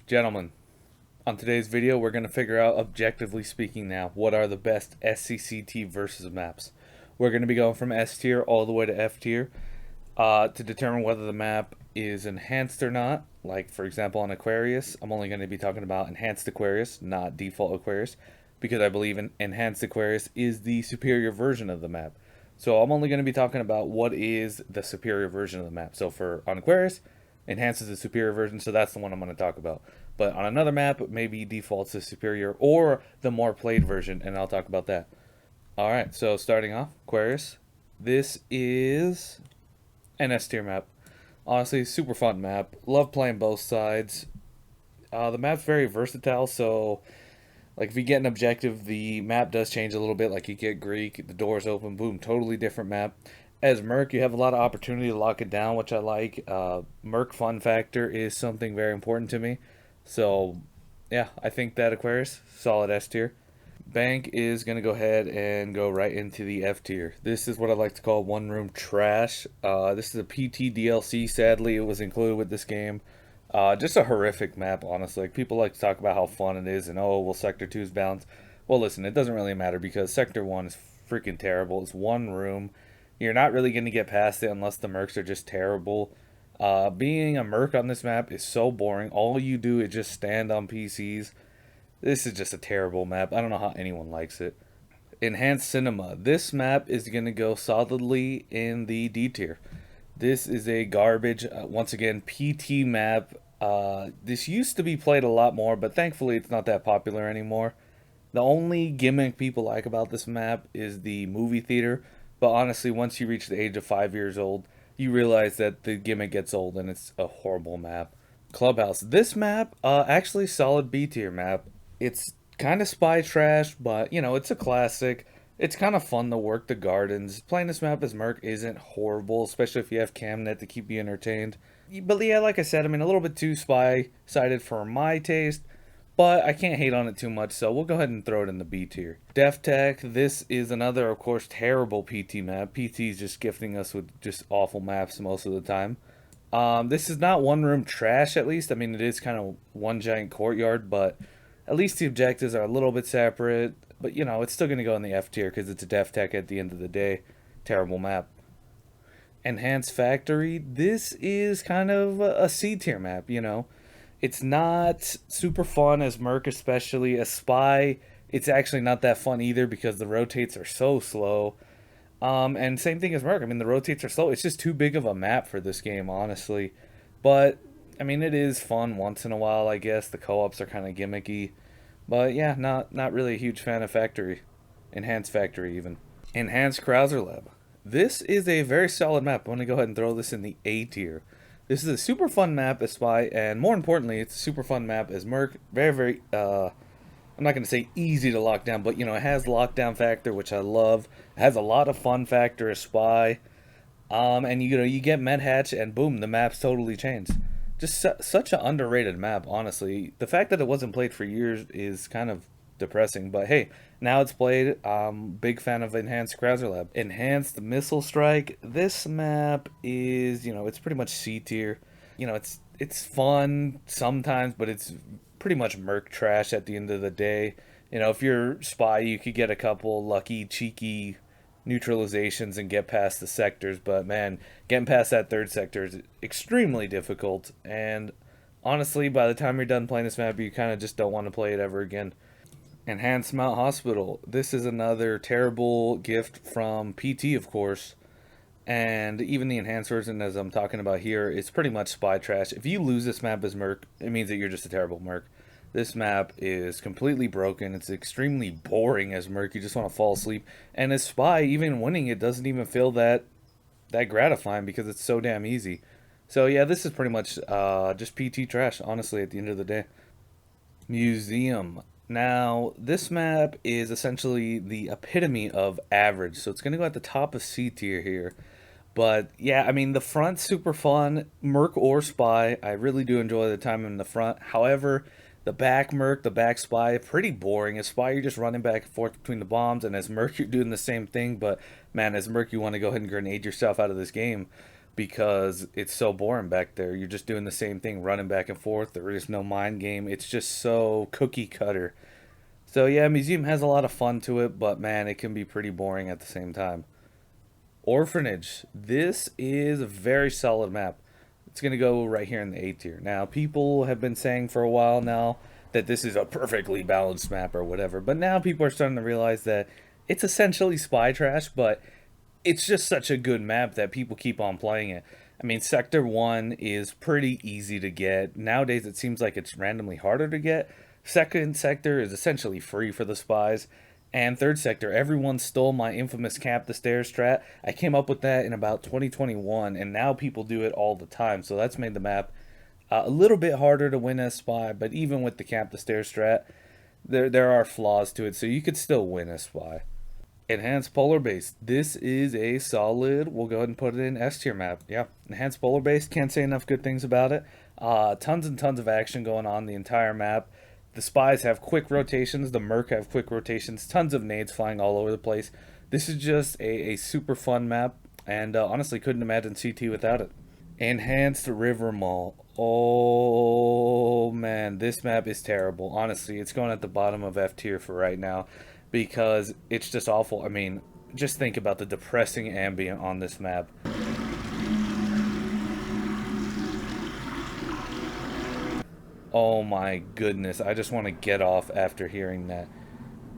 Gentlemen, on today's video, we're going to figure out, objectively speaking now, what are the best SCCT versus maps. We're going to be going from S tier all the way to F tier to determine whether the map is enhanced or not. Like, for example, on Aquarius, I'm only going to be talking about enhanced Aquarius, not default Aquarius, because I believe enhanced Aquarius is the superior version of the map. So I'm only going to be talking about what is the superior version of the map. So for on Aquarius, enhanced is the superior version, so that's the one I'm going to talk about. But on another map, maybe defaults is superior or the more played version, and I'll talk about that. All right, so starting off, Aquarius. This is an S tier map. Honestly, super fun map. Love playing both sides. The map's very versatile, so like if you get an objective, the map does change a little bit. Like you get Greek, the doors open, boom, totally different map. As Merc, you have a lot of opportunity to lock it down, which I like. Merc fun factor is something very important to me. So, yeah, I think that Aquarius, solid S tier. Bank is going to go ahead and go right into the F tier. This is what I like to call one room trash. This is a PT DLC. Sadly, it was included with this game. Just a horrific map, honestly. Like, people like to talk about how fun it is and, oh, well, Sector 2 is balanced. Well, listen, it doesn't really matter because Sector 1 is freaking terrible. It's one room. You're not really going to get past it unless the mercs are just terrible. Being a merc on this map is so boring. All you do is just stand on PCs. This is just a terrible map. I don't know how anyone likes it. Enhanced Cinema. This map is going to go solidly in the D tier. This is a garbage, once again, PT map. This used to be played a lot more, but thankfully it's not that popular anymore. The only gimmick people like about this map is the movie theater, but honestly, once you reach the age of 5 years old, you realize that the gimmick gets old and it's a horrible map. Clubhouse. This map, actually solid B tier map. It's kind of spy trash, but you know, it's a classic. It's kind of fun to work the gardens. Playing this map as Merc isn't horrible, especially if you have Camnet to keep you entertained. But yeah, like I said, I mean, a little bit too spy-sided for my taste, but I can't hate on it too much, so we'll go ahead and throw it in the B tier. Def Tech, this is another, of course, terrible PT map. PT is just gifting us with just awful maps most of the time. This is not one room trash, at least. I mean, it is kind of one giant courtyard, but at least the objectives are a little bit separate. But, you know, it's still going to go in the F tier because it's a Def Tech at the end of the day. Terrible map. Enhanced Factory, this is kind of a C tier map, you know. It's not super fun as Merc, especially as Spy. It's actually not that fun either because the rotates are so slow. And same thing as Merc. I mean, the rotates are slow. It's just too big of a map for this game, honestly. But, I mean, it is fun once in a while, I guess. The co-ops are kind of gimmicky. But, yeah, not really a huge fan of Factory. Enhanced Factory, even. Enhanced Krauser Lab. This is a very solid map. I'm going to go ahead and throw this in the A tier. This is a super fun map as Spy, and more importantly, it's a super fun map as Merc. Very, I'm not going to say easy to lock down, but, you know, it has lockdown factor, which I love. It has a lot of fun factor as Spy. And, you know, you get Med Hatch, and boom, the map's totally changed. Just such an underrated map, honestly. The fact that it wasn't played for years is kind of depressing, but hey, now it's played. Big fan of Enhanced Krauser Lab. Enhanced Missile Strike. This map is, you know, it's pretty much C tier. You know, it's fun sometimes, but it's pretty much Merc trash at the end of the day. You know, if you're Spy, you could get a couple lucky, cheeky neutralizations and get past the sectors, but man, getting past that third sector is extremely difficult, and honestly, by the time you're done playing this map, you kind of just don't want to play it ever again. Enhanced Mount Hospital. This is another terrible gift from PT, of course, and even the enhanced version, as I'm talking about here, is pretty much spy trash. If you lose this map as Merc, it means that you're just a terrible Merc. This map is completely broken. It's extremely boring as Merc. You just want to fall asleep. And as Spy, even winning it doesn't even feel that gratifying because it's so damn easy. So yeah, this is pretty much just PT trash, honestly, at the end of the day. Museum. Now, this map is essentially the epitome of average. So it's going to go at the top of C tier here. But yeah, I mean, the front's super fun. Merc or Spy, I really do enjoy the time in the front. However, the back Merc, the back Spy, pretty boring. As Spy, you're just running back and forth between the bombs, and as Merc, you're doing the same thing. But man, as Merc, you want to go ahead and grenade yourself out of this game. because it's so boring back there. You're just doing the same thing, running back and forth. There is no mind game. It's just so cookie cutter. So yeah, Museum has a lot of fun to it, but man, it can be pretty boring at the same time. Orphanage. This is a very solid map. It's going to go right here in the A tier. Now, people have been saying for a while now that this is a perfectly balanced map or whatever, but now people are starting to realize that it's essentially spy trash, but it's just such a good map that people keep on playing it. I mean, Sector 1 is pretty easy to get. Nowadays, it seems like it's randomly harder to get. Second Sector is essentially free for the spies. And third sector, everyone stole my infamous camp the stairs strat. I came up with that in about 2021, and now people do it all the time. So that's made the map a little bit harder to win as spy. But even with the camp the stairs strat, there are flaws to it, so you could still win as spy. Enhanced polar base. This is a solid. We'll go ahead and put it in S tier map. Yeah, enhanced polar base. Can't say enough good things about it. Tons and tons of action going on the entire map. The spies have quick rotations. The merc have quick rotations. Tons of nades flying all over the place. This is just a super fun map, and honestly couldn't imagine CT without it. Enhanced River Mall. Oh man, this map is terrible. Honestly, it's going at the bottom of F tier for right now because it's just awful. I mean, just think about the depressing ambient on this map. Oh my goodness, I just want to get off after hearing that.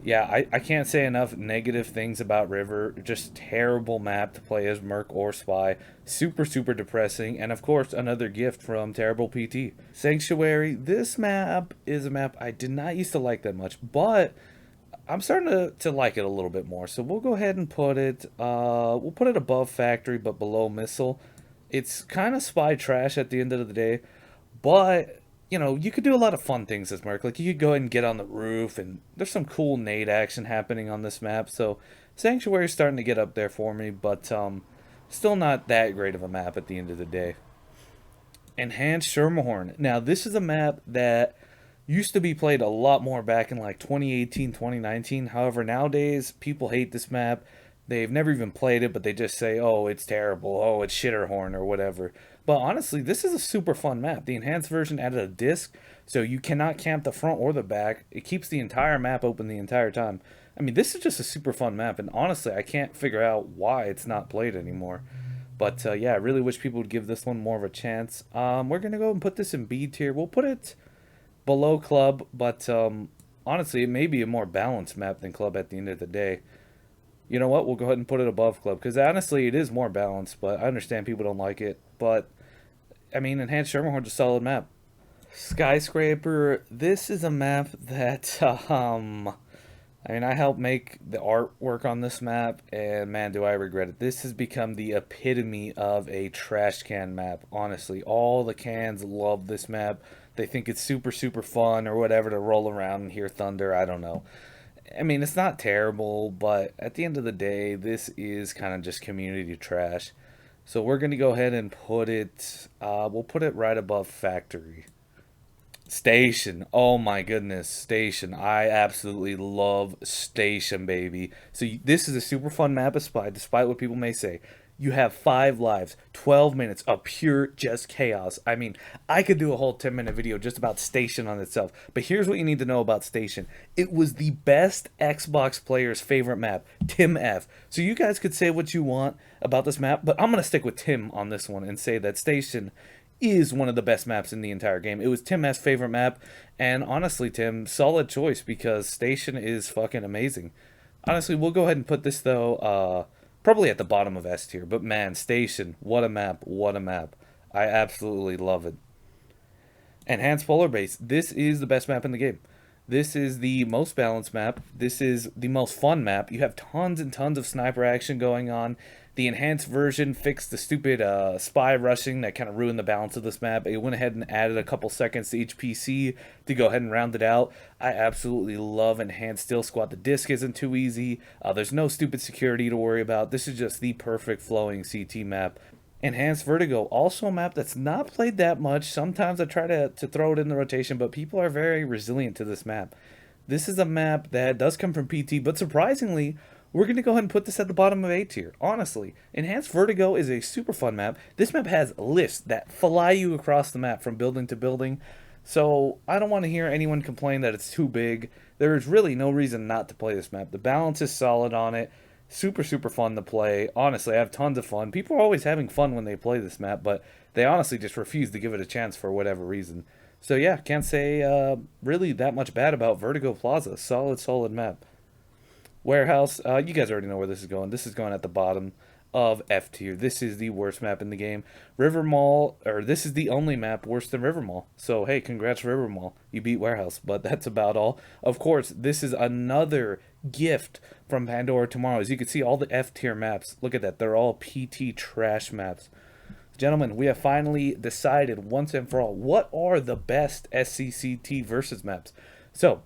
Yeah, I can't say enough negative things about River. Just terrible map to play as Merc or Spy. Super, super depressing. And of course, another gift from Terrible PT. Sanctuary. This map is a map I did not used to like that much, but I'm starting to like it a little bit more. So we'll go ahead and put it, we'll put it above Factory, but below Missile. It's kind of Spy trash at the end of the day, but you know, you could do a lot of fun things as Merc. Like, you could go ahead and get on the roof, and there's some cool nade action happening on this map. So, Sanctuary's starting to get up there for me, but still not that great of a map at the end of the day. Enhanced Schermerhorn. Now, this is a map that used to be played a lot more back in like 2018, 2019. However, nowadays, people hate this map. They've never even played it, but they just say, oh, it's terrible. Oh, it's Shitterhorn or whatever. But honestly, this is a super fun map. The enhanced version added a disc, so you cannot camp the front or the back. It keeps the entire map open the entire time. I mean, this is just a super fun map, and honestly, I can't figure out why it's not played anymore. But yeah, I really wish people would give this one more of a chance. We're going to go and put this in B tier. We'll put it below Club, but honestly, it may be a more balanced map than Club at the end of the day. You know what? We'll go ahead and put it above Club, because honestly, it is more balanced, but I understand people don't like it. But, I mean, Enhanced Schermerhorn's a solid map. Skyscraper, this is a map that, I mean, I helped make the artwork on this map, and man, do I regret it. This has become the epitome of a trash can map, honestly. All the cans love this map. They think it's super, super fun or whatever to roll around and hear thunder. I don't know. I mean, it's not terrible, but at the end of the day, this is kind of just community trash. So we're going to go ahead and put it, we'll put it right above Factory. Station. Oh my goodness, Station. I absolutely love Station, baby. So this is a super fun map of Spy, despite what people may say. You have 5 lives, 12 minutes of pure just chaos. I mean, I could do a whole 10-minute video just about Station on itself. But here's what you need to know about Station. It was the best Xbox player's favorite map, Tim F. So you guys could say what you want about this map, but I'm going to stick with Tim on this one and say that Station is one of the best maps in the entire game. It was Tim F's favorite map, and honestly, Tim, solid choice because Station is fucking amazing. Honestly, we'll go ahead and put this, though, probably at the bottom of S tier, but man, Station, what a map, what a map. I absolutely love it. Enhanced Polar Base, this is the best map in the game. This is the most balanced map. This is the most fun map. You have tons and tons of sniper action going on. The enhanced version fixed the stupid spy rushing that kind of ruined the balance of this map. It went ahead and added a couple seconds to each PC to go ahead and round it out. I absolutely love enhanced Still Squad. The disc isn't too easy. There's no stupid security to worry about. This is just the perfect flowing CT map. Enhanced Vertigo, also a map that's not played that much. Sometimes I try to throw it in the rotation, but people are very resilient to this map. This is a map that does come from PT, but surprisingly, we're going to go ahead and put this at the bottom of A tier. Honestly, Enhanced Vertigo is a super fun map. This map has lists that fly you across the map from building to building. So I don't want to hear anyone complain that it's too big. There is really no reason not to play this map. The balance is solid on it. Super, super fun to play. Honestly, I have tons of fun. People are always having fun when they play this map, but they honestly just refuse to give it a chance for whatever reason. So yeah, can't say really that much bad about Vertigo Plaza. Solid, solid map. Warehouse, you guys already know where this is going. This is going at the bottom of F tier. This is the worst map in the game. River Mall, or this is the only map worse than River Mall. So hey, congrats River Mall. You beat Warehouse, but that's about all. Of course, this is another gift from Pandora Tomorrow. As you can see, all the F tier maps, look at that. They're all PT trash maps. Gentlemen, we have finally decided once and for all what are the best SCCT versus maps. So,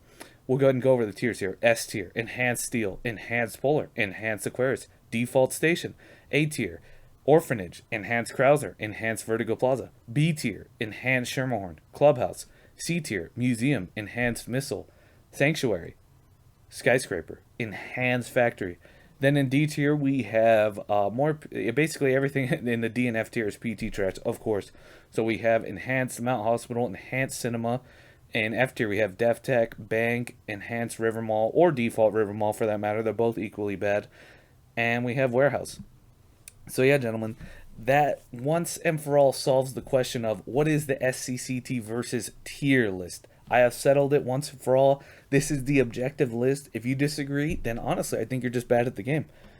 we'll go ahead and go over the tiers here. S tier, Enhanced Steel, Enhanced Polar, Enhanced Aquarius, Default Station. A tier, Orphanage, Enhanced Krauser, Enhanced Vertigo Plaza. B tier, Enhanced Schermerhorn, Clubhouse. C tier, Museum, Enhanced Missile, Sanctuary, Skyscraper, Enhanced Factory. Then in D tier we have basically everything in the D and F tier is PT trash, of course. So we have Enhanced Mount Hospital, Enhanced Cinema. In F tier we have Def Tech, Bank, Enhanced River Mall, or Default River Mall for that matter. They're both equally bad. And we have Warehouse. So yeah, gentlemen, that once and for all solves the question of what is the SCCT versus tier list. I have settled it once and for all. This is the objective list. If you disagree, then honestly, I think you're just bad at the game.